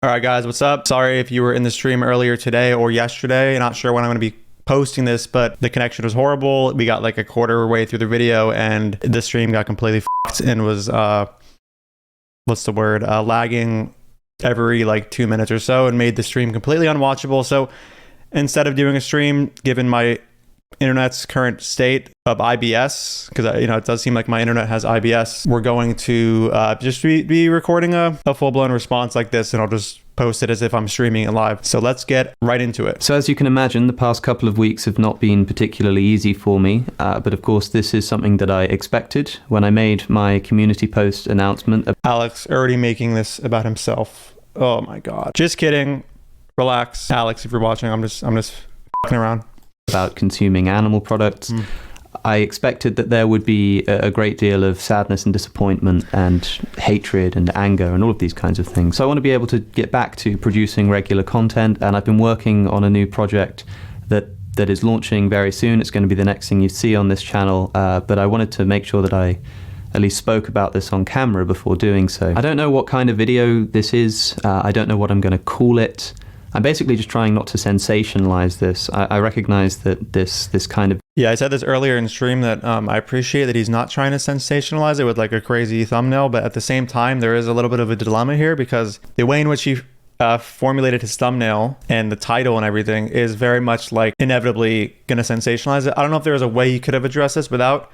All right, guys, what's up? Sorry if you were in the stream earlier today or yesterday. Not sure when I'm going to be posting this, but the connection was horrible. We got like a quarter way through the video and the stream got completely fucked and was, lagging every like 2 minutes or so and made the stream completely unwatchable. So instead of doing a stream, given my internet's current state of IBS, because it does seem like my internet has IBS, we're going to just be recording a full-blown response like this, and I'll just post it as if I'm streaming it live. So let's get right into it. So as you can imagine, the past couple of weeks have not been particularly easy for me, but of course this is something that I expected when I made my community post announcement. Alex already making this about himself. Oh my god. Just kidding. Relax. Alex, if you're watching, I'm just fucking around. About consuming animal products. I expected that there would be a great deal of sadness and disappointment and hatred and anger and all of these kinds of things. So I want to be able to get back to producing regular content, and I've been working on a new project that is launching very soon. It's going to be the next thing you see on this channel, but I wanted to make sure that I at least spoke about this on camera before doing so. I don't know what kind of video this is. I don't know what I'm going to call it. I'm basically just trying not to sensationalize this. I recognize that this kind of... Yeah, I said this earlier in stream that I appreciate that he's not trying to sensationalize it with like a crazy thumbnail, but at the same time, there is a little bit of a dilemma here because the way in which he formulated his thumbnail and the title and everything is very much like inevitably going to sensationalize it. I don't know if there was a way he could have addressed this without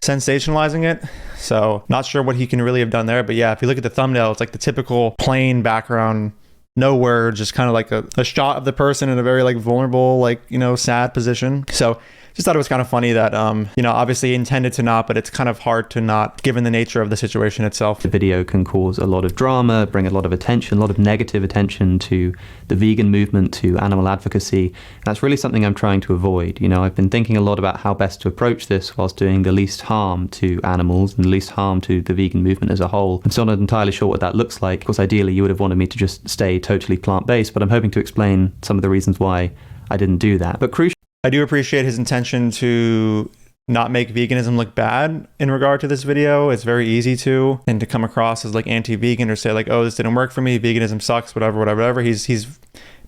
sensationalizing it. So not sure what he can really have done there. But yeah, if you look at the thumbnail, it's like the typical plain background, no words, just kind of like a shot of the person in a very like vulnerable, like, sad position. So just thought it was kind of funny that, obviously intended to not, but it's kind of hard to not given the nature of the situation itself. The video can cause a lot of drama, bring a lot of attention, a lot of negative attention to the vegan movement, to animal advocacy. That's really something I'm trying to avoid. I've been thinking a lot about how best to approach this whilst doing the least harm to animals and the least harm to the vegan movement as a whole. I'm still not entirely sure what that looks like. Of course, ideally, you would have wanted me to just stay totally plant-based, but I'm hoping to explain some of the reasons why I didn't do that. But crucially, I do appreciate his intention to not make veganism look bad in regard to this video. It's very easy to come across as like anti-vegan or say like, oh, this didn't work for me, veganism sucks, whatever. He's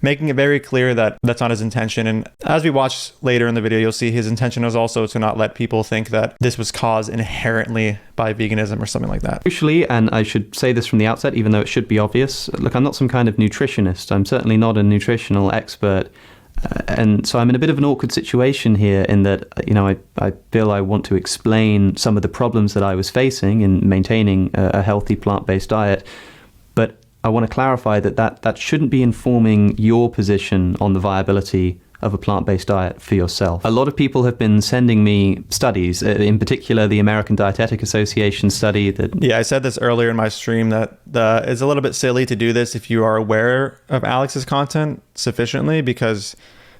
making it very clear that that's not his intention. And as we watch later in the video, you'll see his intention is also to not let people think that this was caused inherently by veganism or something like that. Crucially, and I should say this from the outset, even though it should be obvious, look, I'm not some kind of nutritionist. I'm certainly not a nutritional expert. And so I'm in a bit of an awkward situation here in that, I feel I want to explain some of the problems that I was facing in maintaining a healthy plant-based diet. But I want to clarify that shouldn't be informing your position on the viability of a plant-based diet for yourself. A lot of people have been sending me studies, in particular the American Dietetic Association study that... Yeah, I said this earlier in my stream that it's a little bit silly to do this if you are aware of Alex's content sufficiently, because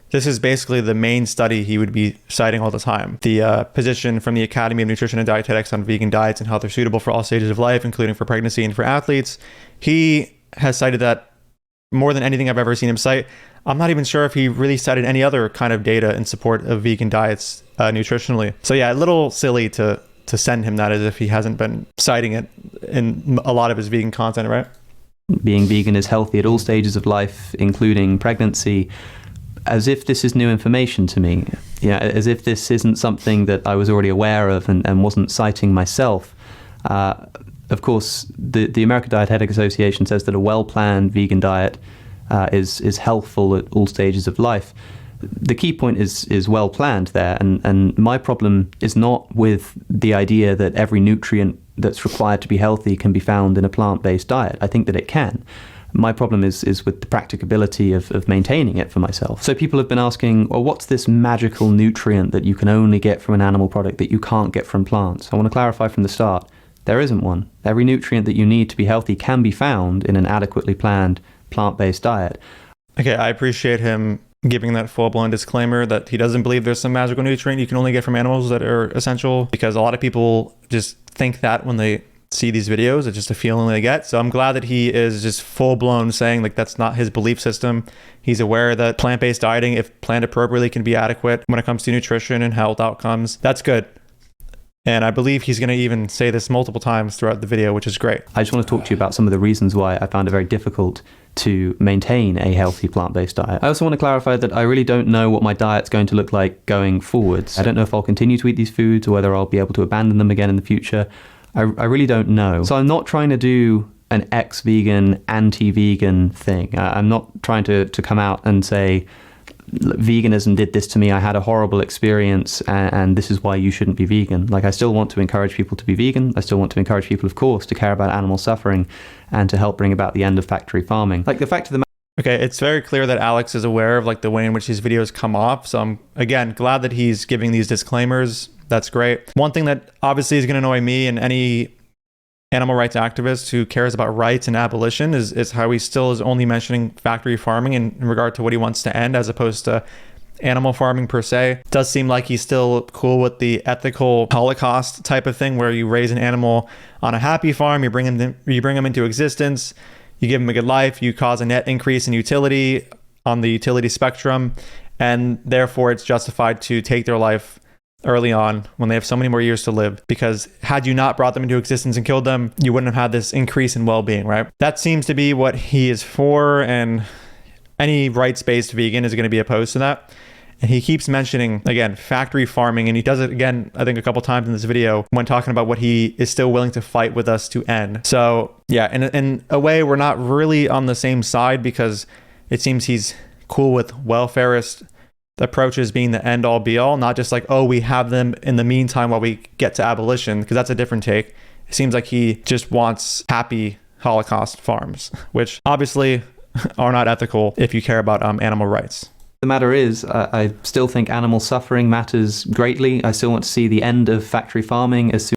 this is basically the main study he would be citing all the time. The position from the Academy of Nutrition and Dietetics on vegan diets and how they're suitable for all stages of life, including for pregnancy and for athletes. He has cited that more than anything I've ever seen him cite. I'm not even sure if he really cited any other kind of data in support of vegan diets nutritionally. So yeah, a little silly to send him that as if he hasn't been citing it in a lot of his vegan content, right? Being vegan is healthy at all stages of life, including pregnancy, as if this is new information to me. Yeah, as if this isn't something that I was already aware of and wasn't citing myself. Of course, the American Dietetic Association says that a well-planned vegan diet is healthful at all stages of life. The key point is well planned there, and my problem is not with the idea that every nutrient that's required to be healthy can be found in a plant-based diet. I think that it can. My problem is with the practicability of maintaining it for myself. So people have been asking, well, what's this magical nutrient that you can only get from an animal product that you can't get from plants? I want to clarify from the start, there isn't one. Every nutrient that you need to be healthy can be found in an adequately planned plant-based diet. Okay, I appreciate him giving that full-blown disclaimer that he doesn't believe there's some magical nutrient you can only get from animals that are essential, because a lot of people just think that when they see these videos. It's just a feeling they get. So I'm glad that he is just full-blown saying like that's not his belief system. He's aware that plant-based dieting, if planned appropriately, can be adequate when it comes to nutrition and health outcomes. That's good. And I believe he's going to even say this multiple times throughout the video, which is great. I just want to talk to you about some of the reasons why I found it very difficult to maintain a healthy plant-based diet. I also want to clarify that I really don't know what my diet's going to look like going forwards. I don't know if I'll continue to eat these foods or whether I'll be able to abandon them again in the future. I really don't know. So I'm not trying to do an ex-vegan, anti-vegan thing. I'm not trying to come out and say, veganism did this to me, I had a horrible experience, and this is why you shouldn't be vegan. Like, I still want to encourage people to be vegan. I still want to encourage people, of course, to care about animal suffering and to help bring about the end of factory farming. Like, the fact of the matter... Okay, it's very clear that Alex is aware of like the way in which these videos come off. So I'm, again, glad that he's giving these disclaimers. That's great. One thing that obviously is going to annoy me and any animal rights activist who cares about rights and abolition is how he still is only mentioning factory farming in regard to what he wants to end, as opposed to animal farming per se. It does seem like he's still cool with the ethical Holocaust type of thing, where you raise an animal on a happy farm, you bring him into existence, you give him a good life, you cause a net increase in utility on the utility spectrum, and therefore it's justified to take their life early on when they have so many more years to live, because had you not brought them into existence and killed them, you wouldn't have had this increase in well-being, right? That seems to be what he is for, and any rights-based vegan is going to be opposed to that. And he keeps mentioning, again, factory farming, and he does it again, I think a couple times in this video when talking about what he is still willing to fight with us to end. So yeah, in a way, we're not really on the same side, because it seems he's cool with welfarist approaches being the end all be all, not just like, oh, we have them in the meantime while we get to abolition, because that's a different take. It seems like he just wants happy Holocaust farms, which obviously are not ethical if you care about animal rights. The matter is, I still think animal suffering matters greatly. I still want to see the end of factory farming as soon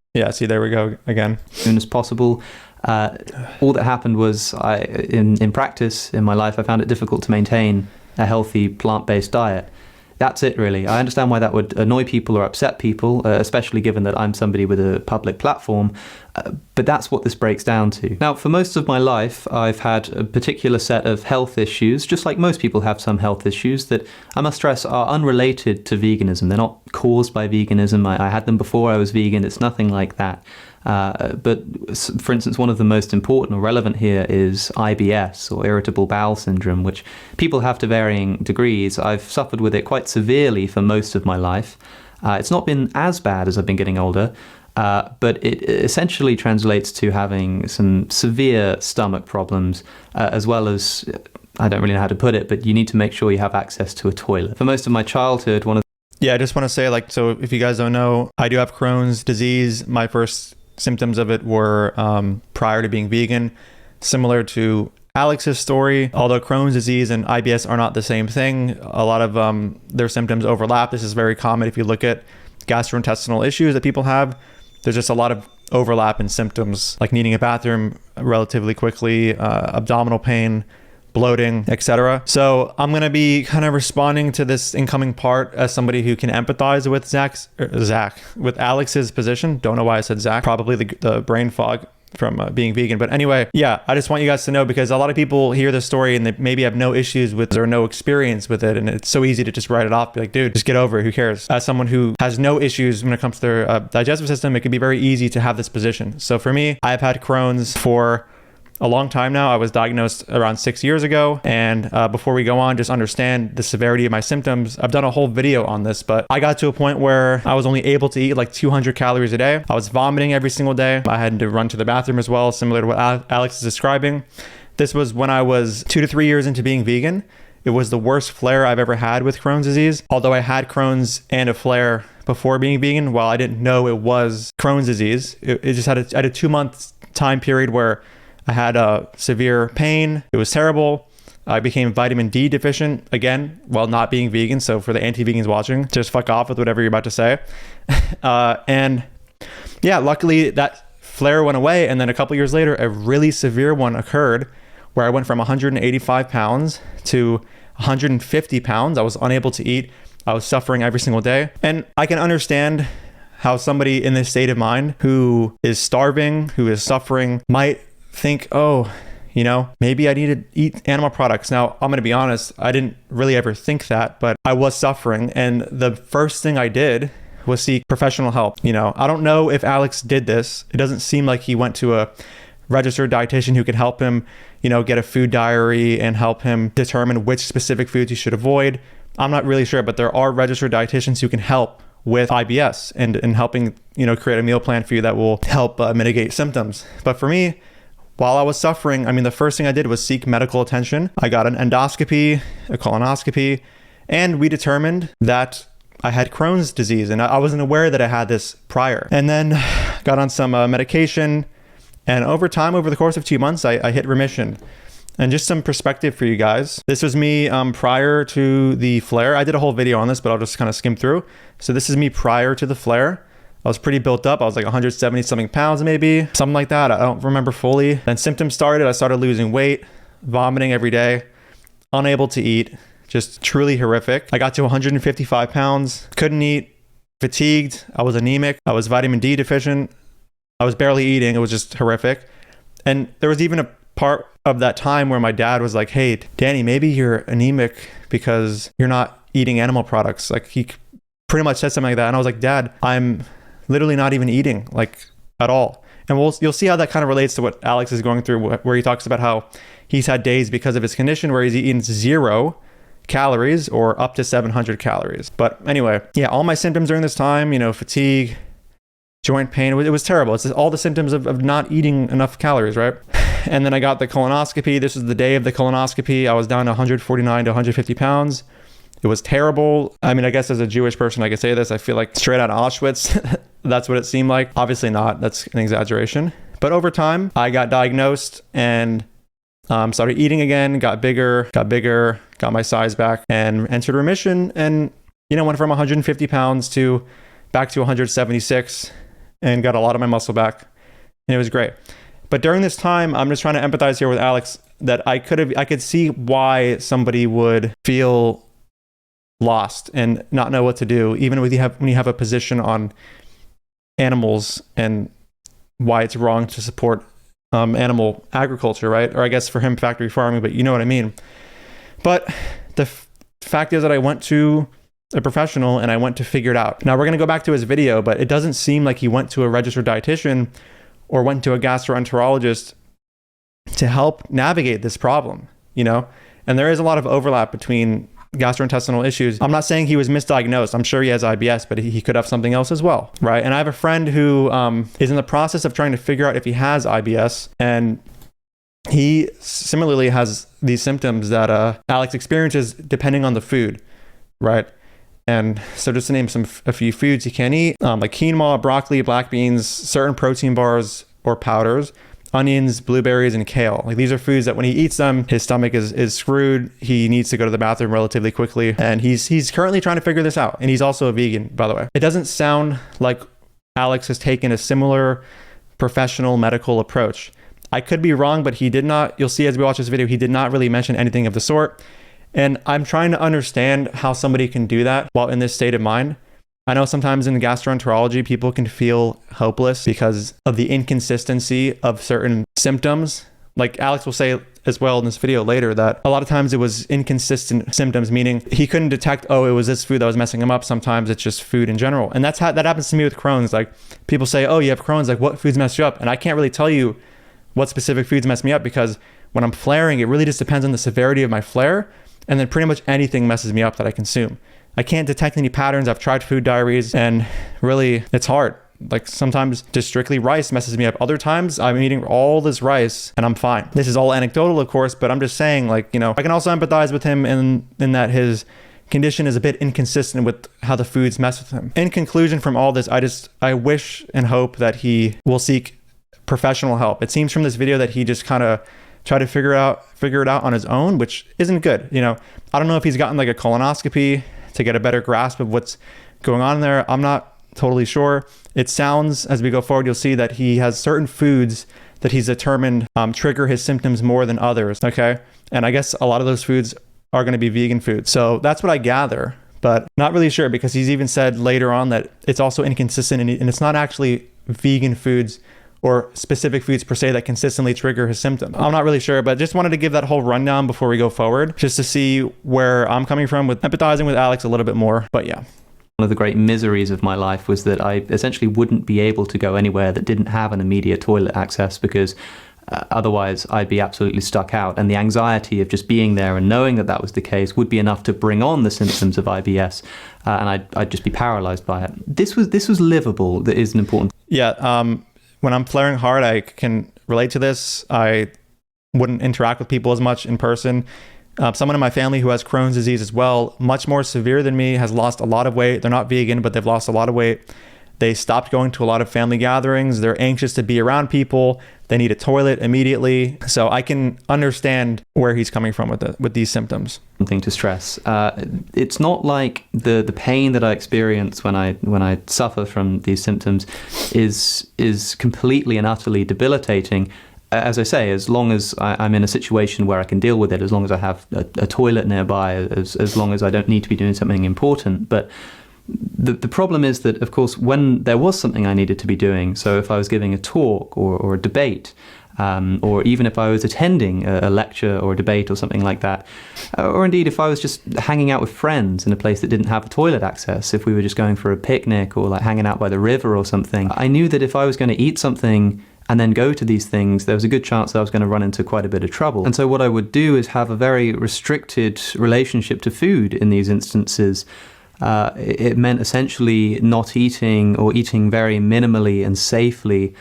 there we go again. Soon as possible. All that happened was, in practice, in my life, I found it difficult to maintain a healthy plant-based diet. That's it, really. I understand why that would annoy people or upset people, especially given that I'm somebody with a public platform, but that's what this breaks down to. Now, for most of my life, I've had a particular set of health issues, just like most people have some health issues that I must stress are unrelated to veganism. They're not caused by veganism. I had them before I was vegan. It's nothing like that. But for instance, one of the most important or relevant here is IBS, or irritable bowel syndrome, which people have to varying degrees. I've suffered with it quite severely for most of my life. It's not been as bad as I've been getting older, but it essentially translates to having some severe stomach problems, as well as, I don't really know how to put it, but you need to make sure you have access to a toilet. For most of my childhood, I just want to say, like, so if you guys don't know, I do have Crohn's disease. My first symptoms of it were prior to being vegan, similar to Alex's story. Although Crohn's disease and IBS are not the same thing, a lot of their symptoms overlap. This is very common if you look at gastrointestinal issues that people have. There's just a lot of overlap in symptoms, like needing a bathroom relatively quickly, abdominal pain, bloating, etc. So I'm going to be kind of responding to this incoming part as somebody who can empathize with with Alex's position. Don't know why I said Zach. Probably the brain fog from being vegan. But anyway, yeah, I just want you guys to know, because a lot of people hear this story and they maybe have no issues with or no experience with it. And it's so easy to just write it off. Be like, dude, just get over it. Who cares? As someone who has no issues when it comes to their digestive system, it can be very easy to have this position. So for me, I've had Crohn's for a long time now. I was diagnosed around 6 years ago. And before we go on, just understand the severity of my symptoms. I've done a whole video on this, but I got to a point where I was only able to eat like 200 calories a day. I was vomiting every single day. I had to run to the bathroom as well, similar to what Alex is describing. This was when I was 2 to 3 years into being vegan. It was the worst flare I've ever had with Crohn's disease. Although I had Crohn's and a flare before being vegan, while I didn't know it was Crohn's disease. It just had a 2-month time period where I had severe pain. It was terrible. I became vitamin D deficient, again, while not being vegan. So for the anti-vegans watching, just fuck off with whatever you're about to say. And yeah, luckily that flare went away. And then a couple years later, a really severe one occurred where I went from 185 pounds to 150 pounds. I was unable to eat. I was suffering every single day. And I can understand how somebody in this state of mind who is starving, who is suffering, might think, oh, you know, maybe I need to eat animal products. Now, I'm going to be honest, I didn't really ever think that, but I was suffering. And the first thing I did was seek professional help. You know, I don't know if Alex did this. It doesn't seem like he went to a registered dietitian who could help him, get a food diary and help him determine which specific foods he should avoid. I'm not really sure, but there are registered dietitians who can help with IBS and helping, create a meal plan for you that will help mitigate symptoms. But for me, while I was suffering, the first thing I did was seek medical attention. I got an endoscopy, a colonoscopy, and we determined that I had Crohn's disease, and I wasn't aware that I had this prior. And then got on some medication, and over time, over the course of 2 months, I hit remission. And just some perspective for you guys. This was me prior to the flare. I did a whole video on this, but I'll just kind of skim through. So this is me prior to the flare. I was pretty built up. I was like 170 something pounds, maybe something like that. I don't remember fully. Then symptoms started. I started losing weight, vomiting every day, unable to eat, just truly horrific. I got to 155 pounds, couldn't eat, fatigued. I was anemic. I was vitamin D deficient. I was barely eating. It was just horrific. And there was even a part of that time where my dad was like, hey, Danny, maybe you're anemic because you're not eating animal products. Like, he pretty much said something like that. And I was like, Dad, I'm literally not even eating at all. And you'll see how that kind of relates to what Alex is going through, where he talks about how he's had days because of his condition where he's eaten 0 calories or up to 700 calories. But anyway, yeah, all my symptoms during this time, fatigue, joint pain, it was terrible. It's all the symptoms of not eating enough calories, right? And then I got the colonoscopy. This was the day of the colonoscopy. I was down to 149 to 150 pounds. It was terrible. I guess as a Jewish person, I could say this. I feel like straight out of Auschwitz. That's what it seemed like. Obviously not. That's an exaggeration. But over time, I got diagnosed and started eating again, got bigger, got my size back, and entered remission. And, went from 150 pounds to back to 176 and got a lot of my muscle back. And it was great. But during this time, I'm just trying to empathize here with Alex that I could see why somebody would feel lost and not know what to do, even when you have a position on animals and why it's wrong to support animal agriculture, right? Or I guess for him, factory farming, but you know what I mean. But the fact is that I went to a professional and I went to figure it out. Now we're going to go back to his video, but it doesn't seem like he went to a registered dietitian or went to a gastroenterologist to help navigate this problem, And there is a lot of overlap between gastrointestinal issues. I'm not saying he was misdiagnosed. I'm sure he has IBS, but he could have something else as well, right? And I have a friend who is in the process of trying to figure out if he has IBS, and he similarly has these symptoms that Alex experiences depending on the food, right? And so just to name a few foods he can't eat, like quinoa, broccoli, black beans, certain protein bars or powders, onions, blueberries, and kale. Like, these are foods that when he eats them, his stomach is screwed. He needs to go to the bathroom relatively quickly. And he's currently trying to figure this out. And he's also a vegan, by the way. It doesn't sound like Alex has taken a similar professional medical approach. I could be wrong, but he did not. You'll see as we watch this video, he did not really mention anything of the sort. And I'm trying to understand how somebody can do that while in this state of mind. I know sometimes in gastroenterology, people can feel hopeless because of the inconsistency of certain symptoms. Like Alex will say as well in this video later that a lot of times it was inconsistent symptoms, meaning he couldn't detect, it was this food that was messing him up. Sometimes it's just food in general. And that happens to me with Crohn's. Like, people say, you have Crohn's, like, what foods mess you up? And I can't really tell you what specific foods mess me up, because when I'm flaring, it really just depends on the severity of my flare. And then pretty much anything messes me up that I consume. I can't detect any patterns. I've tried food diaries and really it's hard. Like, sometimes just strictly rice messes me up. Other times I'm eating all this rice and I'm fine. This is all anecdotal, of course, but I'm just saying, I can also empathize with him in that his condition is a bit inconsistent with how the foods mess with him. In conclusion from all this, I wish and hope that he will seek professional help. It seems from this video that he just kind of try to figure it out on his own, which isn't good. I don't know if he's gotten like a colonoscopy to get a better grasp of what's going on there. I'm not totally sure. It sounds, as we go forward, you'll see that he has certain foods that he's determined trigger his symptoms more than others. Okay. And I guess a lot of those foods are going to be vegan foods. So that's what I gather, but not really sure, because he's even said later on that it's also inconsistent and it's not actually vegan foods or specific foods per se that consistently trigger his symptom. I'm not really sure, but just wanted to give that whole rundown before we go forward, just to see where I'm coming from with empathizing with Alex a little bit more. But yeah. One of the great miseries of my life was that I essentially wouldn't be able to go anywhere that didn't have an immediate toilet access, because Otherwise, I'd be absolutely stuck out. And the anxiety of just being there and knowing that that was the case would be enough to bring on the symptoms of IBS. And I'd just be paralyzed by it. This was livable. That is an important. Yeah. When I'm flaring hard, I can relate to this. I wouldn't interact with people as much in person. Someone in my family who has Crohn's disease as well, much more severe than me, has lost a lot of weight. They're not vegan, but they've lost a lot of weight. They stopped going to a lot of family gatherings. They're anxious to be around people. They need a toilet immediately. So I can understand where he's coming from with these symptoms. Thing to stress. It's not like the pain that I experience when I suffer from these symptoms is completely and utterly debilitating. As I say, as long as I'm in a situation where I can deal with it, as long as I have a toilet nearby, as long as I don't need to be doing something important. But the problem is that, of course, when there was something I needed to be doing, so if I was giving a talk or a debate, or even if I was attending a lecture or a debate or something like that, or indeed if I was just hanging out with friends in a place that didn't have a toilet access, if we were just going for a picnic or like hanging out by the river or something, I knew that if I was going to eat something and then go to these things, there was a good chance that I was going to run into quite a bit of trouble. And so what I would do is have a very restricted relationship to food in these instances. It meant essentially not eating or eating very minimally and safely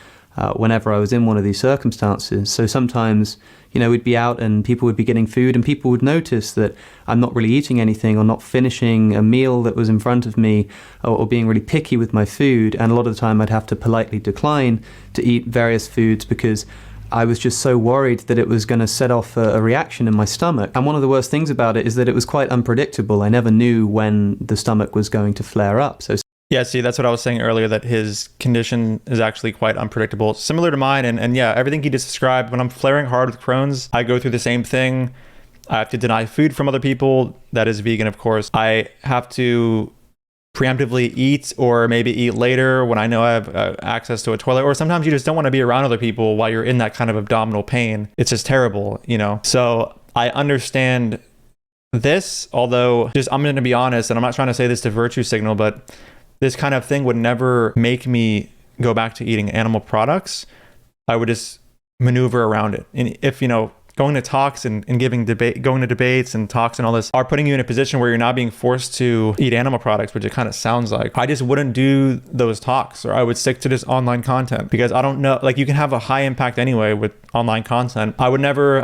whenever I was in one of these circumstances. So sometimes, we'd be out and people would be getting food and people would notice that I'm not really eating anything or not finishing a meal that was in front of me or being really picky with my food. And a lot of the time I'd have to politely decline to eat various foods because I was just so worried that it was going to set off a reaction in my stomach. And one of the worst things about it is that it was quite unpredictable. I never knew when the stomach was going to flare up. So yeah, see, that's what I was saying earlier, that his condition is actually quite unpredictable, similar to mine. And yeah, everything he just described, when I'm flaring hard with Crohn's, I go through the same thing. I have to deny food from other people. That is vegan, of course. I have to preemptively eat or maybe eat later when I know I have access to a toilet, or sometimes you just don't want to be around other people while you're in that kind of abdominal pain. It's just terrible, So I understand this, although I'm going to be honest, and I'm not trying to say this to virtue signal, but this kind of thing would never make me go back to eating animal products. I would just maneuver around it. And if, going to talks and going to debates and talks and all this are putting you in a position where you're not being forced to eat animal products, which it kind of sounds like, I just wouldn't do those talks, or I would stick to this online content, because I don't know, like, you can have a high impact anyway with online content. I would never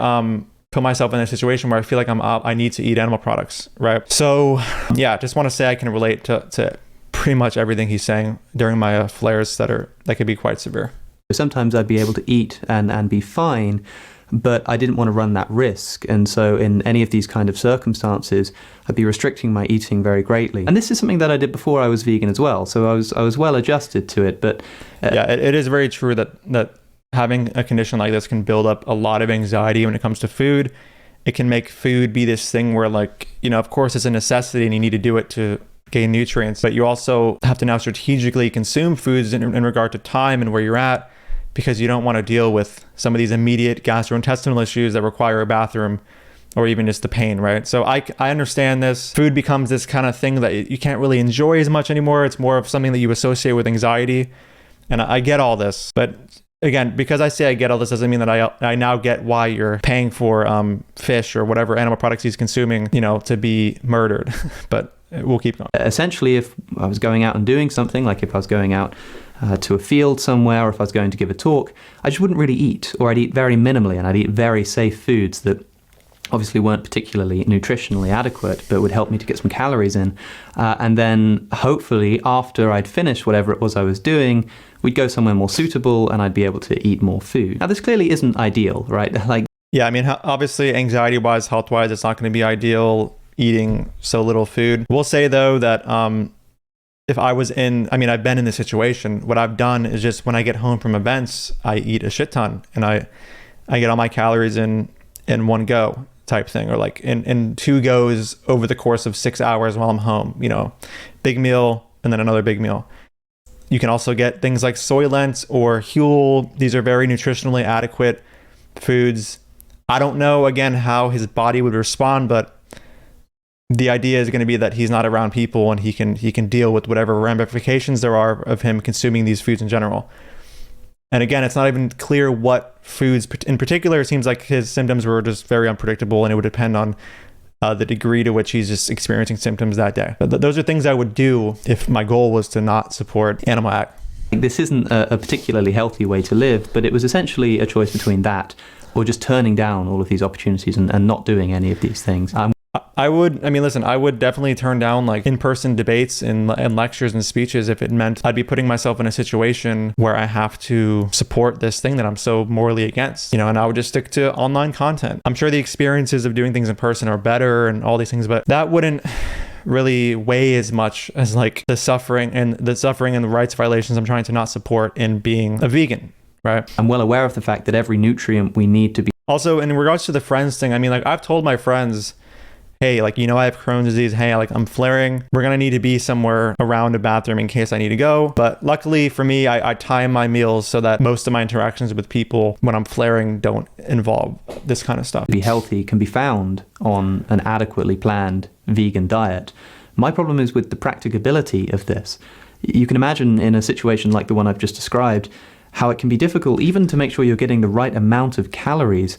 put myself in a situation where I feel like I need to eat animal products, right? So yeah, just want to say I can relate to pretty much everything he's saying during my flares that could be quite severe. Sometimes I'd be able to eat and be fine, but I didn't want to run that risk. And so in any of these kind of circumstances, I'd be restricting my eating very greatly. And this is something that I did before I was vegan as well. So I was well adjusted to it. But yeah, it is very true that having a condition like this can build up a lot of anxiety when it comes to food. It can make food be this thing where, like, of course it's a necessity and you need to do it to gain nutrients, but you also have to now strategically consume foods in regard to time and where you're at, because you don't want to deal with some of these immediate gastrointestinal issues that require a bathroom or even just the pain, right? So I understand this. Food becomes this kind of thing that you can't really enjoy as much anymore. It's more of something that you associate with anxiety. And I get all this. But again, because I say I get all this doesn't mean that I now get why you're paying for fish or whatever animal products he's consuming, to be murdered. But we'll keep going. Essentially, if I was going out and doing something, like if I was going out to a field somewhere, or if I was going to give a talk, I just wouldn't really eat, or I'd eat very minimally, and I'd eat very safe foods that obviously weren't particularly nutritionally adequate, but would help me to get some calories in. And then hopefully after I'd finished whatever it was I was doing, we'd go somewhere more suitable and I'd be able to eat more food. Now, this clearly isn't ideal, right? Yeah, I mean, obviously anxiety-wise, health-wise, it's not going to be ideal eating so little food. We'll say though that if I've been in this situation, what I've done is just when I get home from events, I eat a shit ton and I get all my calories in one go type thing, or like in two goes over the course of 6 hours while I'm home, big meal and then another big meal. You can also get things like Soylent or Huel. These are very nutritionally adequate foods. I don't know, again, how his body would respond, but the idea is going to be that he's not around people and he can deal with whatever ramifications there are of him consuming these foods in general. And again, it's not even clear what foods in particular. It seems like his symptoms were just very unpredictable, and it would depend on the degree to which he's just experiencing symptoms that day. But those are things I would do if my goal was to not support animal act. This isn't a particularly healthy way to live, but it was essentially a choice between that or just turning down all of these opportunities and not doing any of these things. I would definitely turn down like in-person debates and lectures and speeches if it meant I'd be putting myself in a situation where I have to support this thing that I'm so morally against, and I would just stick to online content. I'm sure the experiences of doing things in person are better and all these things, but that wouldn't really weigh as much as like the suffering and the rights violations I'm trying to not support in being a vegan, right? I'm well aware of the fact that every nutrient we need to be... Also, in regards to the friends thing, I mean, like I've told my friends, hey, like, I have Crohn's disease. Hey, like I'm flaring. We're going to need to be somewhere around a bathroom in case I need to go. But luckily for me, I time my meals so that most of my interactions with people when I'm flaring don't involve this kind of stuff. Be healthy can be found on an adequately planned vegan diet. My problem is with the practicability of this. You can imagine in a situation like the one I've just described, how it can be difficult even to make sure you're getting the right amount of calories,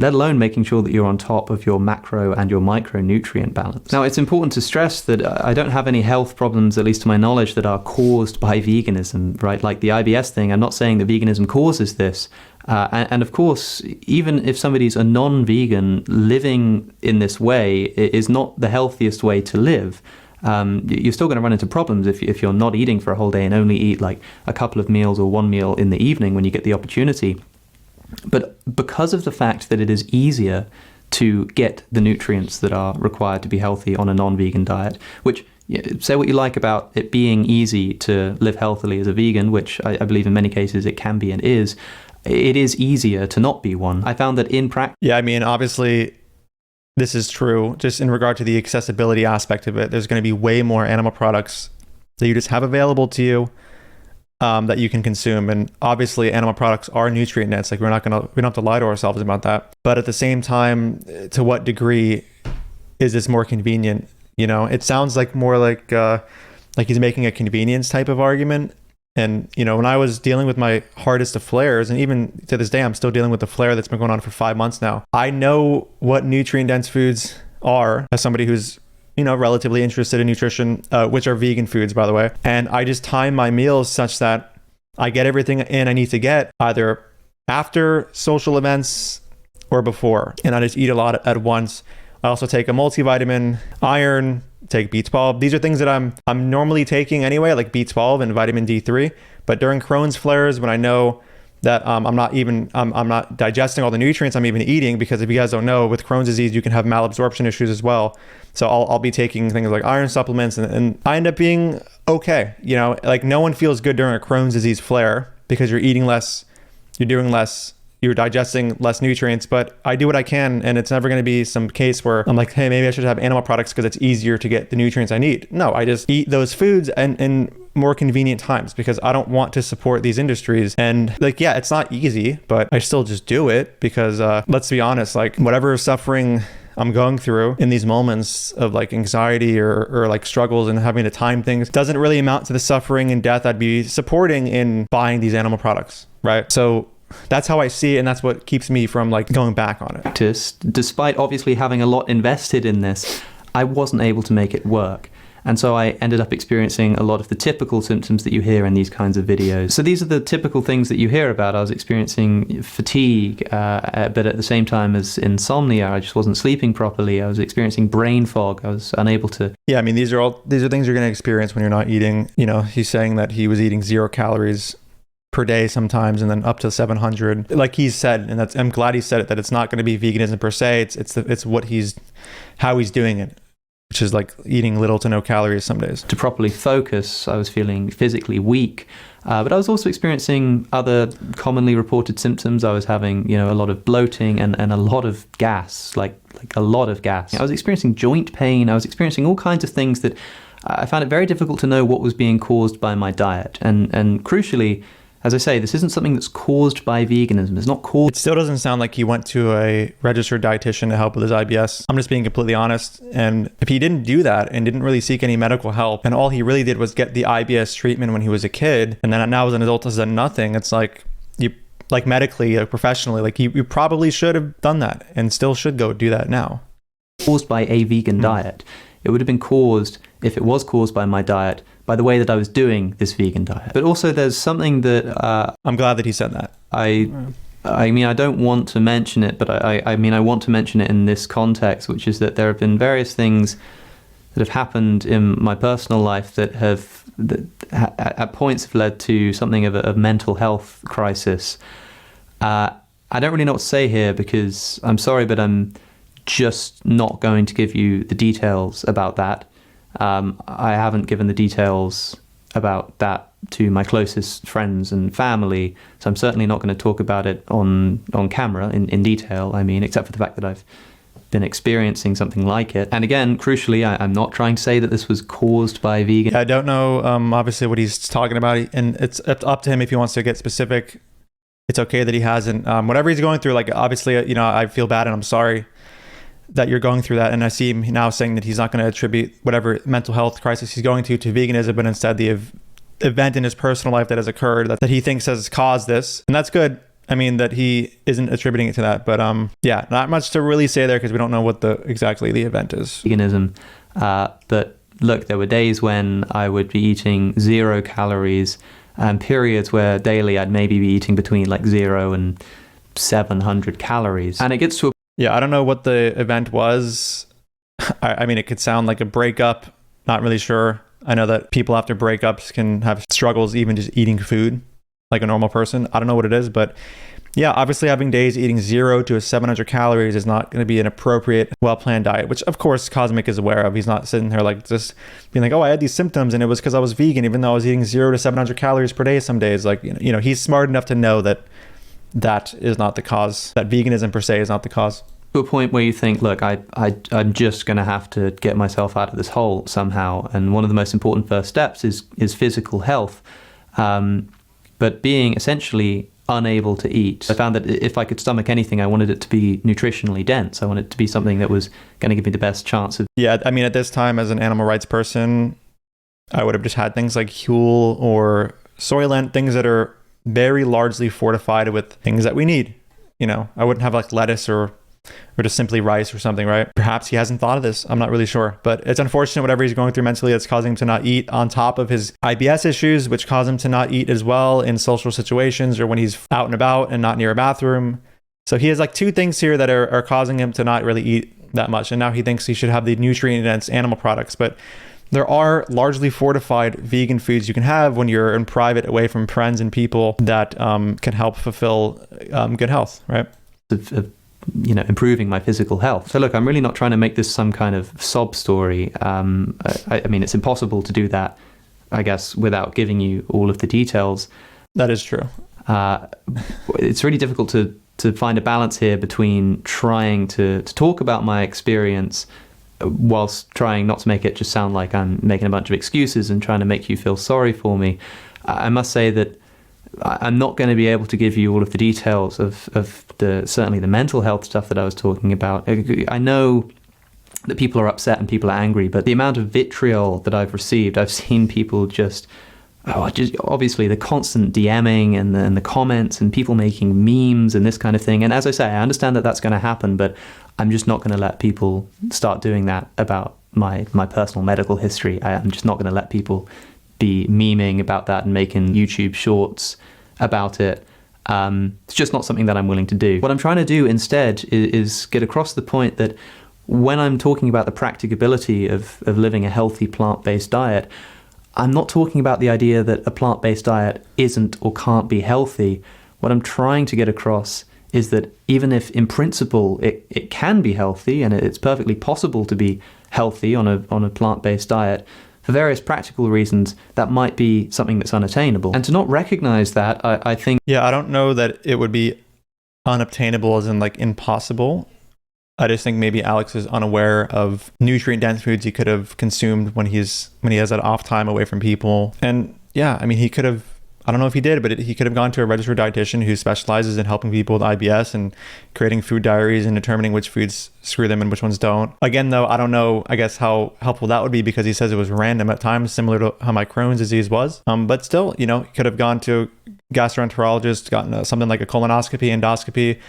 let alone making sure that you're on top of your macro and your micronutrient balance. Now, it's important to stress that I don't have any health problems, at least to my knowledge, that are caused by veganism, right? Like the IBS thing, I'm not saying that veganism causes this. And of course, even if somebody's a non-vegan, living in this way is not the healthiest way to live. You're still going to run into problems if you're not eating for a whole day and only eat like a couple of meals or one meal in the evening when you get the opportunity. But because of the fact that it is easier to get the nutrients that are required to be healthy on a non-vegan diet, which, say what you like about it being easy to live healthily as a vegan, which I believe in many cases it can be and is, it is easier to not be one. I found that in practice... Yeah, I mean, obviously, this is true. Just in regard to the accessibility aspect of it, there's going to be way more animal products that you just have available to you that you can consume. And obviously, animal products are nutrient dense. Like we don't have to lie to ourselves about that. But at the same time, to what degree is this more convenient? It sounds like more like he's making a convenience type of argument. And, when I was dealing with my hardest of flares, and even to this day, I'm still dealing with the flare that's been going on for 5 months now. I know what nutrient dense foods are as somebody who's, relatively interested in nutrition, which are vegan foods, by the way. And I just time my meals such that I get everything in I need to get either after social events or before. And I just eat a lot at once. I also take a multivitamin, iron, take B12. These are things that I'm normally taking anyway, like B12 and vitamin D3. But during Crohn's flares, when I know that I'm not digesting all the nutrients I'm even eating, because if you guys don't know, with Crohn's disease, you can have malabsorption issues as well. So I'll be taking things like iron supplements and I end up being okay. Like no one feels good during a Crohn's disease flare because you're eating less, you're doing less, you're digesting less nutrients, but I do what I can, and it's never going to be some case where I'm like, hey, maybe I should have animal products because it's easier to get the nutrients I need. No, I just eat those foods and more convenient times because I don't want to support these industries. And yeah, it's not easy, but I still just do it because let's be honest, like whatever suffering I'm going through in these moments of like anxiety or like struggles and having to time things doesn't really amount to the suffering and death I'd be supporting in buying these animal products, right? So that's how I see it, and that's what keeps me from like going back on it. Despite obviously having a lot invested in this, I wasn't able to make it work. And so I ended up experiencing a lot of the typical symptoms that you hear in these kinds of videos. So these are the typical things that you hear about. I was experiencing fatigue, but at the same time as insomnia. I just wasn't sleeping properly. I was experiencing brain fog. I was unable to... Yeah, I mean, these are things you're going to experience when you're not eating. He's saying that he was eating 0 calories per day sometimes, and then up to 700. Like he said, and I'm glad he said it, that it's not going to be veganism per se. It's how he's doing it, which is like eating little to no calories some days. To properly focus, I was feeling physically weak, but I was also experiencing other commonly reported symptoms. I was having, a lot of bloating and a lot of gas, like a lot of gas. I was experiencing joint pain. I was experiencing all kinds of things that I found it very difficult to know what was being caused by my diet. And crucially, as I say, this isn't something that's caused by veganism. It's not caused... It still doesn't sound like he went to a registered dietitian to help with his IBS. I'm just being completely honest. And if he didn't do that and didn't really seek any medical help, and all he really did was get the IBS treatment when he was a kid, and then now as an adult has done nothing, it's like, like medically, like professionally, like you probably should have done that and still should go do that now. Caused by a vegan diet. It would have been caused, if it was caused by my diet, by the way that I was doing this vegan diet. But also there's something that... I'm glad that he said that. I mean, I don't want to mention it, but I mean, I want to mention it in this context, which is that there have been various things that have happened in my personal life that at points have led to something of a mental health crisis. I don't really know what to say here because I'm sorry, but I'm just not going to give you the details about that. I haven't given the details about that to my closest friends and family, so I'm certainly not going to talk about it on camera in detail. I mean, except for the fact that I've been experiencing something like it. And again, crucially, I'm not trying to say that this was caused by vegan. I don't know, obviously, what he's talking about, and it's up to him if he wants to get specific. It's okay that he hasn't. Whatever he's going through, like, obviously, I feel bad and I'm sorry that you're going through that. And I see him now saying that he's not going to attribute whatever mental health crisis he's going to veganism, but instead the event in his personal life that has occurred that he thinks has caused this. And that's good. I mean, that he isn't attributing it to that. But yeah, not much to really say there because we don't know what exactly the event is. Veganism. But look, there were days when I would be eating 0 calories and periods where daily I'd maybe be eating between like 0 and 700 calories. And it gets to a... Yeah, I don't know what the event was. I mean, it could sound like a breakup. Not really sure. I know that people after breakups can have struggles even just eating food like a normal person. I don't know what it is, but yeah, obviously having days eating 0 to 700 calories is not going to be an appropriate, well-planned diet, which of course Cosmic is aware of. He's not sitting there like just being like, oh, I had these symptoms and it was because I was vegan, even though I was eating 0 to 700 calories per day some days. Like, he's smart enough to know that is not the cause, that veganism per se is not the cause. To a point where you think, look, I'm just going to have to get myself out of this hole somehow. And one of the most important first steps is physical health. But being essentially unable to eat, I found that if I could stomach anything, I wanted it to be nutritionally dense. I wanted it to be something that was going to give me the best chance of... Yeah, I mean, at this time as an animal rights person, I would have just had things like Huel or Soylent, things that are very largely fortified with things that we need. I wouldn't have like lettuce or just simply rice or something, right? Perhaps he hasn't thought of this. I'm not really sure. But it's unfortunate whatever he's going through mentally that's causing him to not eat on top of his IBS issues, which cause him to not eat as well in social situations or when he's out and about and not near a bathroom. So he has like 2 things here that are causing him to not really eat that much. And now he thinks he should have the nutrient-dense animal products. But there are largely fortified vegan foods you can have when you're in private, away from friends and people that can help fulfill good health, right? Improving my physical health. So look, I'm really not trying to make this some kind of sob story. I mean, it's impossible to do that, I guess, without giving you all of the details. That is true. It's really difficult to find a balance here between trying to talk about my experience whilst trying not to make it just sound like I'm making a bunch of excuses and trying to make you feel sorry for me. I must say that I'm not going to be able to give you all of the details of certainly the mental health stuff that I was talking about. I know that people are upset and people are angry, but the amount of vitriol that I've received, I've seen people just obviously the constant DMing and the comments and people making memes and this kind of thing. And as I say, I understand that that's going to happen, but I'm just not going to let people start doing that about my personal medical history. I'm just not going to let people be memeing about that and making YouTube shorts about it. It's just not something that I'm willing to do. What I'm trying to do instead is get across the point that when I'm talking about the practicability of living a healthy plant-based diet, I'm not talking about the idea that a plant-based diet isn't or can't be healthy. What I'm trying to get across is that even if in principle it can be healthy and it's perfectly possible to be healthy on a plant-based diet, for various practical reasons, that might be something that's unattainable. And to not recognize that, I think... Yeah, I don't know that it would be unobtainable as in like impossible. I just think maybe Alex is unaware of nutrient-dense foods he could have consumed when he has that off time away from people. And yeah, I mean, he could have... I don't know if he did, but he could have gone to a registered dietitian who specializes in helping people with IBS and creating food diaries and determining which foods screw them and which ones don't. Again, though, I don't know, I guess, how helpful that would be because he says it was random at times, similar to how my Crohn's disease was. But still, he could have gone to gastroenterologist, gotten something like a colonoscopy, endoscopy.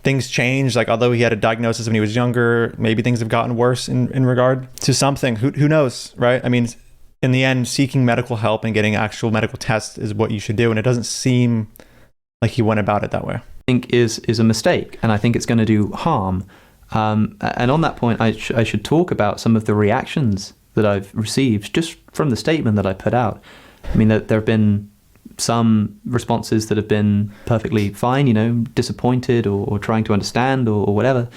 Things changed. Like, although he had a diagnosis when he was younger, maybe things have gotten worse in regard to something. Who knows, right? I mean, in the end, seeking medical help and getting actual medical tests is what you should do. And it doesn't seem like he went about it that way. I think is a mistake, and I think it's going to do harm. And on that point, I should talk about some of the reactions that I've received just from the statement that I put out. I mean, there have been some responses that have been perfectly fine, you know, disappointed or trying to understand or whatever.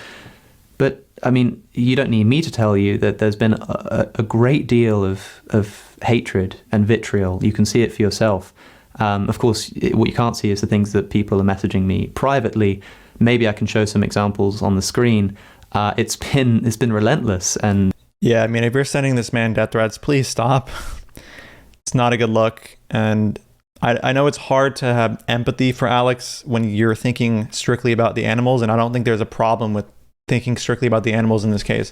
But I mean, you don't need me to tell you that there's been a great deal of hatred and vitriol. You can see it for yourself. Of course, what you can't see is the things that people are messaging me privately. Maybe I can show some examples on the screen. It's been relentless. And yeah, I mean, if you're sending this man death threats, please stop. It's not a good look. And I know it's hard to have empathy for Alex when you're thinking strictly about the animals, and I don't think there's a problem with thinking strictly about the animals in this case.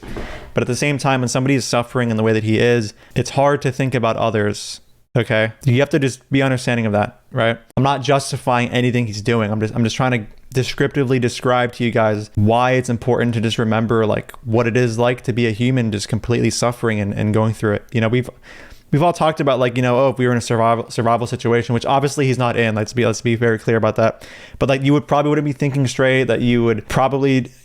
But at the same time, when somebody is suffering in the way that he is, it's hard to think about others, okay? You have to just be understanding of that, right? I'm not justifying anything he's doing. I'm just trying to descriptively describe to you guys why it's important to just remember like what it is like to be a human just completely suffering and going through it. You know, we've all talked about like, you know, oh, if we were in a survival situation, which obviously he's not in, let's be very clear about that. But like you wouldn't be thinking straight, that you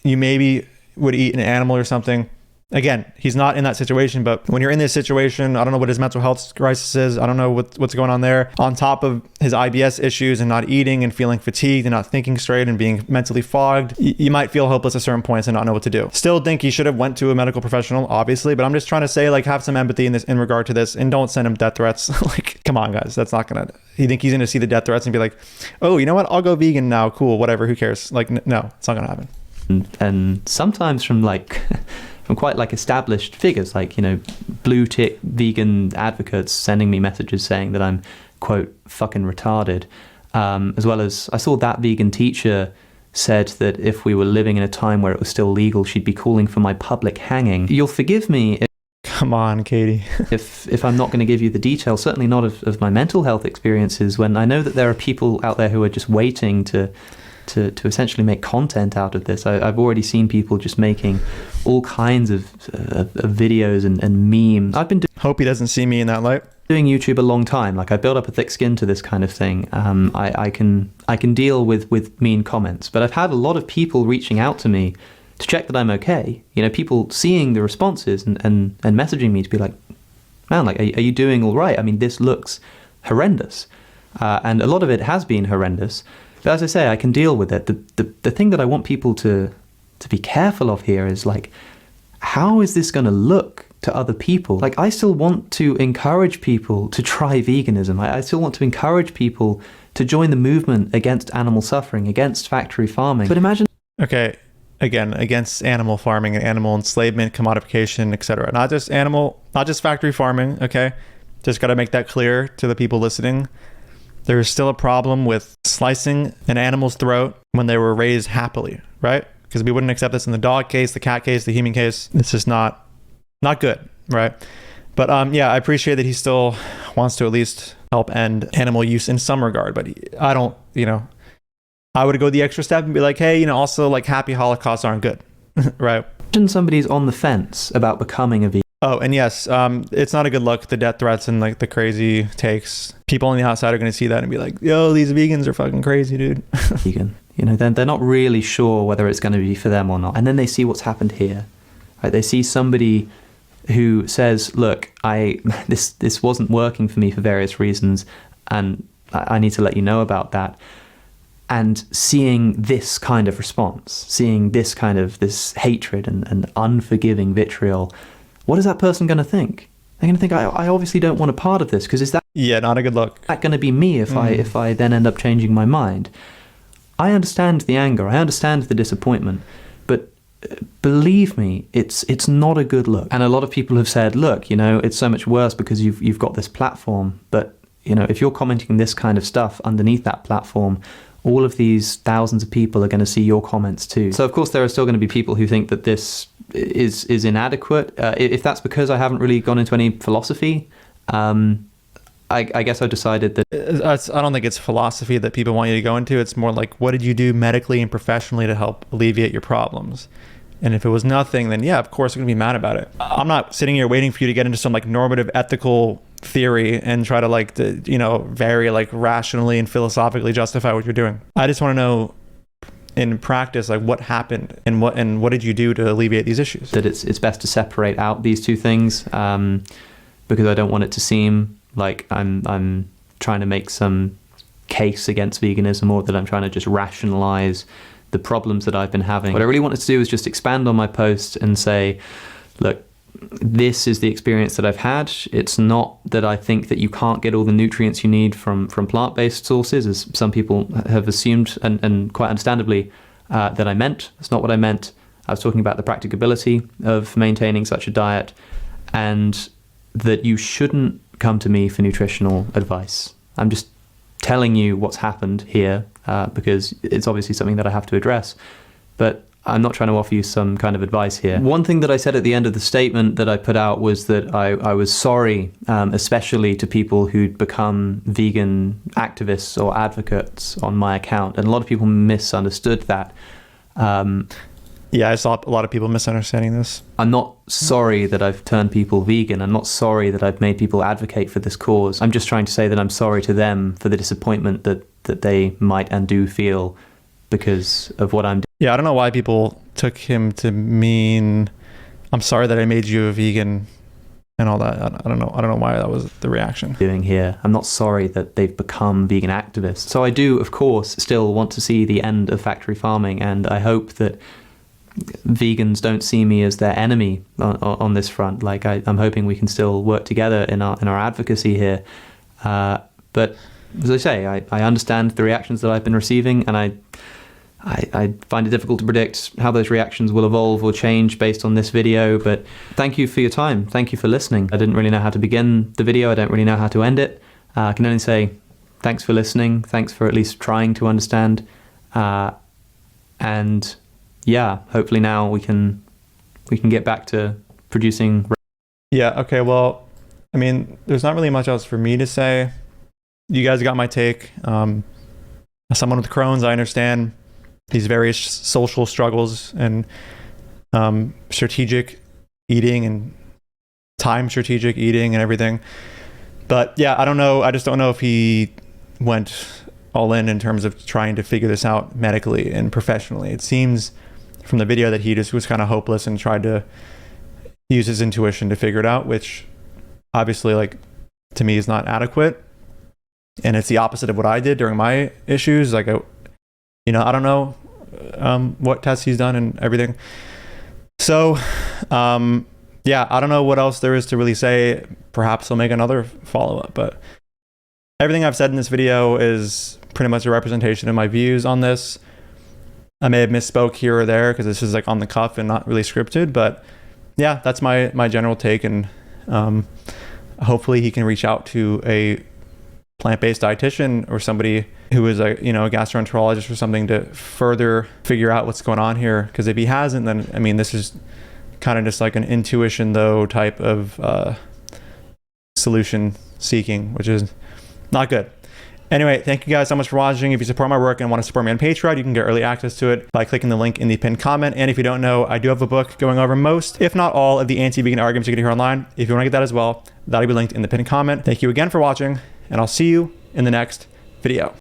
maybe would eat an animal or something. Again, he's not in that situation, but when you're in this situation, I don't know what his mental health crisis is. I don't know what's going on there. On top of his IBS issues and not eating and feeling fatigued and not thinking straight and being mentally fogged, you might feel hopeless at certain points and not know what to do. Still think he should have went to a medical professional, obviously, but I'm just trying to say, like, have some empathy in regard to this, and don't send him death threats. Like, come on, guys, that's not gonna. You think he's gonna see the death threats and be like, oh, you know what? I'll go vegan now. Cool, whatever. Who cares? Like, no, it's not gonna happen. And sometimes from quite like established figures, like, you know, blue tick vegan advocates sending me messages saying that I'm, quote, fucking retarded. As well as I saw that vegan teacher said that if we were living in a time where it was still legal, she'd be calling for my public hanging. You'll forgive me come on, Katie. if I'm not going to give you the details, certainly not of my mental health experiences, when I know that there are people out there who are just waiting to essentially make content out of this. I've already seen people just making all kinds of videos and memes. I've been hope he doesn't see me in that light. Doing YouTube a long time. Like, I built up a thick skin to this kind of thing. I can deal with mean comments, but I've had a lot of people reaching out to me to check that I'm okay. You know, people seeing the responses and messaging me to be like, man, like, are you doing all right? I mean, this looks horrendous. And a lot of it has been horrendous. But as I say, I can deal with it. The thing that I want people to be careful of here is, like, how is this going to look to other people? Like, I still want to encourage people to try veganism. I still want to encourage people to join the movement against animal suffering, against factory farming. But imagine... Okay, again, against animal farming and animal enslavement, commodification, etc. Not just factory farming, okay? Just got to make that clear to the people listening. There is still a problem with slicing an animal's throat when they were raised happily, right? Because we wouldn't accept this in the dog case, the cat case, the human case. It's just not good, right? But yeah, I appreciate that he still wants to at least help end animal use in some regard. But I don't, you know, I would go the extra step and be like, hey, you know, also, like, happy Holocausts aren't good, right? Imagine somebody's on the fence about becoming a vegan. Oh, and yes, it's not a good look, the death threats and, like, the crazy takes. People on the outside are going to see that and be like, yo, these vegans are fucking crazy, dude. Vegan. You know, they're not really sure whether it's going to be for them or not. And then they see what's happened here. Right? They see somebody who says, look, this wasn't working for me for various reasons, and I need to let you know about that. And seeing this kind of response, seeing this hatred and unforgiving vitriol, what is that person going to think? They're going to think, I obviously don't want a part of this, because is that... Yeah, not a good look. That going to be me if I then end up changing my mind? I understand the anger, I understand the disappointment, but believe me, it's not a good look. And a lot of people have said, look, you know, it's so much worse because you've got this platform, but, you know, if you're commenting this kind of stuff underneath that platform, all of these thousands of people are going to see your comments too. So of course there are still going to be people who think that this is inadequate. If that's because I haven't really gone into any philosophy, I guess I decided that I don't think it's philosophy that people want you to go into. It's more like, what did you do medically and professionally to help alleviate your problems? And if it was nothing, then yeah, of course I'm gonna be mad about it. I'm not sitting here waiting for you to get into some like normative ethical theory and try to like, very like rationally and philosophically justify what you're doing. I just want to know in practice, like what happened and what did you do to alleviate these issues? that it's best to separate out these two things, because I don't want it to seem like I'm trying to make some case against veganism, or that I'm trying to just rationalize the problems that I've been having. What I really wanted to do is just expand on my post and say, look, this is the experience that I've had. It's not that I think that you can't get all the nutrients you need from plant-based sources, as some people have assumed, and quite understandably, that I meant. That's not what I meant. I was talking about the practicability of maintaining such a diet, and that you shouldn't come to me for nutritional advice. I'm just telling you what's happened here, because it's obviously something that I have to address, but I'm not trying to offer you some kind of advice here. One thing that I said at the end of the statement that I put out was that I was sorry, especially to people who'd become vegan activists or advocates on my account, and a lot of people misunderstood that. Yeah, I saw a lot of people misunderstanding this. I'm not sorry that I've turned people vegan. I'm not sorry that I've made people advocate for this cause. I'm just trying to say that I'm sorry to them for the disappointment that they might and do feel because of what I'm doing. Yeah, I don't know why people took him to mean, I'm sorry that I made you a vegan and all that. I don't know why that was the reaction. Doing here. I'm not sorry that they've become vegan activists. So I do, of course, still want to see the end of factory farming, and I hope that vegans don't see me as their enemy on this front. Like I'm hoping we can still work together in our advocacy here. But as I say, I understand the reactions that I've been receiving, and I find it difficult to predict how those reactions will evolve or change based on this video. But thank you for your time. Thank you for listening. I didn't really know how to begin the video. I don't really know how to end it. I can only say thanks for listening. Thanks for at least trying to understand. And yeah, hopefully now we can get back to producing. Yeah, okay, well, I mean, there's not really much else for me to say. You guys got my take. As someone with Crohn's, I understand these various social struggles and strategic eating and time strategic eating and everything. But yeah, I don't know. I just don't know if he went all in terms of trying to figure this out medically and professionally. It seems from the video that he just was kind of hopeless and tried to use his intuition to figure it out, which obviously, like, to me is not adequate. And it's the opposite of what I did during my issues. Like, I don't know what tests he's done and everything. So, yeah, I don't know what else there is to really say. Perhaps he'll make another follow-up, but everything I've said in this video is pretty much a representation of my views on this. I may have misspoke here or there because this is like on the cuff and not really scripted, but yeah, that's my general take. And hopefully he can reach out to a plant-based dietitian or somebody who is a gastroenterologist or something to further figure out what's going on here. Because if he hasn't, then I mean, this is kind of just like an intuition though type of solution seeking, which is not good. Anyway, thank you guys so much for watching. If you support my work and want to support me on Patreon, you can get early access to it by clicking the link in the pinned comment. And if you don't know, I do have a book going over most, if not all, of the anti-vegan arguments you can hear online. If you want to get that as well, that'll be linked in the pinned comment. Thank you again for watching, and I'll see you in the next video.